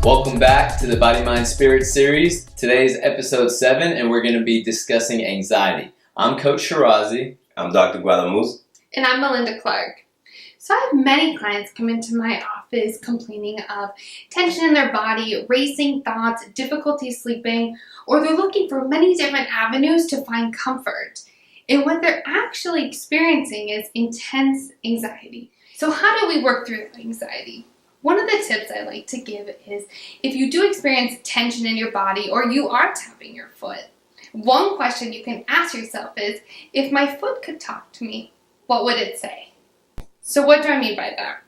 Welcome back to the Body, Mind, Spirit series. Today is episode 7 and we're going to be discussing anxiety. I'm Coach Shirazi. I'm Dr. Guadamus. And I'm Melinda Clark. So I have many clients come into my office complaining of tension in their body, racing thoughts, difficulty sleeping, or they're looking for many different avenues to find comfort. And what they're actually experiencing is intense anxiety. So how do we work through that anxiety? One of the tips I like to give is if you do experience tension in your body or you are tapping your foot, one question you can ask yourself is, if my foot could talk to me, what would it say? So what do I mean by that?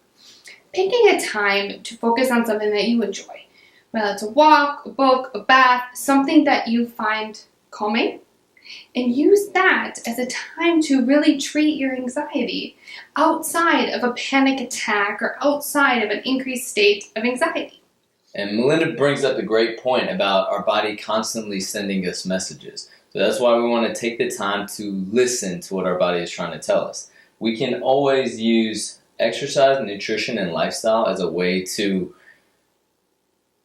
Picking a time to focus on something that you enjoy, whether it's a walk, a book, a bath, something that you find calming, and use that as a time to really treat your anxiety outside of a panic attack or outside of an increased state of anxiety. And Melinda brings up a great point about our body constantly sending us messages. So that's why we want to take the time to listen to what our body is trying to tell us. We can always use exercise, nutrition, and lifestyle as a way to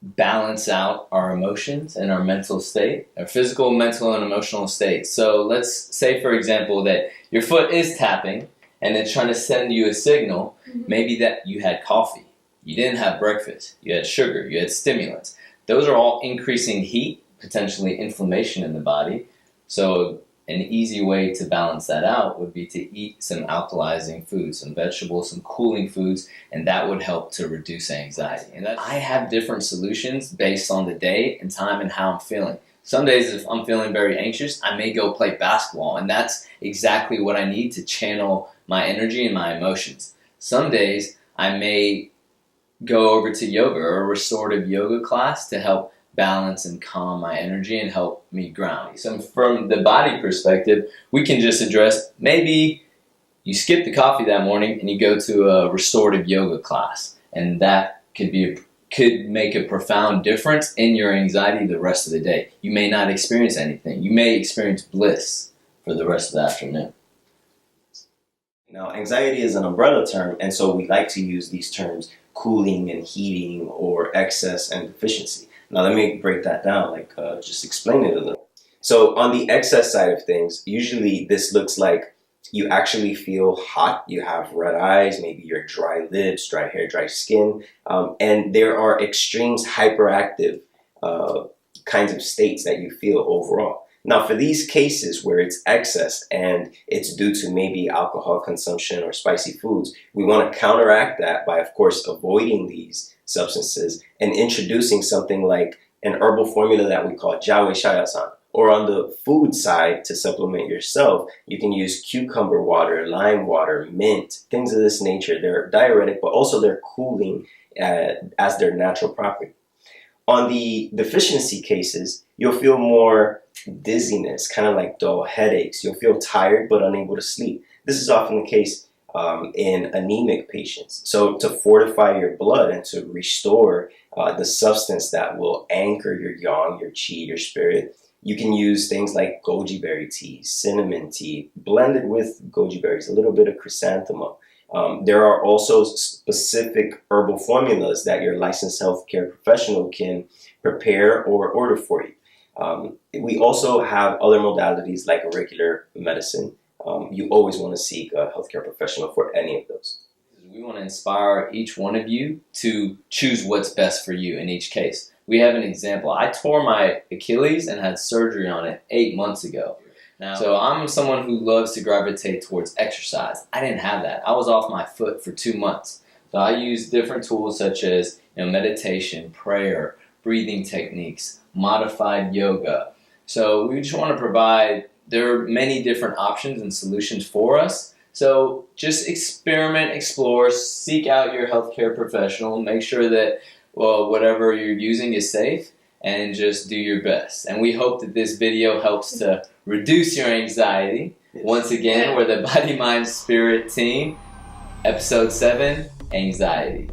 balance out our emotions and our mental state, our physical, mental, and emotional state. So let's say, for example, that your foot is tapping and it's trying to send you a signal. Maybe that you had coffee, you didn't have breakfast, you had sugar, you had stimulants. Those are all increasing heat, potentially inflammation in the body. So an easy way to balance that out would be to eat some alkalizing foods, some vegetables, some cooling foods, and that would help to reduce anxiety. And I have different solutions based on the day and time and how I'm feeling. Some days, if I'm feeling very anxious, I may go play basketball, and that's exactly what I need to channel my energy and my emotions. Some days, I may go over to yoga or a restorative yoga class to help balance and calm my energy and help me ground. So from the body perspective, we can just address maybe you skip the coffee that morning and you go to a restorative yoga class, and that could make a profound difference in your anxiety the rest of the day. You may not experience anything. You may experience bliss for the rest of the afternoon. Now, anxiety is an umbrella term, and so we like to use these terms cooling and heating or excess and deficiency. Now, let me break that down, just explain it a little. So on the excess side of things, usually this looks like you actually feel hot, you have red eyes, maybe your dry lips, dry hair, dry skin, and there are extremes hyperactive kinds of states that you feel overall. Now, for these cases where it's excess and it's due to maybe alcohol consumption or spicy foods, we want to counteract that by, of course, avoiding these substances and introducing something like an herbal formula that we call Jiaowei Xiaoyasan. Or on the food side, to supplement yourself, you can use cucumber water, lime water, mint, things of this nature. They're diuretic, but also they're cooling as their natural property. On the deficiency cases, you'll feel more dizziness, kind of like dull headaches. You'll feel tired but unable to sleep. This is often the case in anemic patients. So to fortify your blood and to restore the substance that will anchor your yang, your qi, your spirit, you can use things like goji berry tea, cinnamon tea, blended with goji berries, a little bit of chrysanthemum. There are also specific herbal formulas that your licensed healthcare professional can prepare or order for you. We also have other modalities like auricular medicine. You always want to seek a healthcare professional for any of those. We want to inspire each one of you to choose what's best for you in each case. We have an example. I tore my Achilles and had surgery on it 8 months ago. So I'm someone who loves to gravitate towards exercise. I didn't have that. I was off my foot for 2 months. So I use different tools such as meditation, prayer, breathing techniques, modified yoga. So we just want to provide, there are many different options and solutions for us. So just experiment, explore, seek out your healthcare professional, make sure that whatever you're using is safe, and just do your best. And we hope that this video helps to reduce your anxiety. Once again, we're the Body, Mind, Spirit team. Episode 7, Anxiety.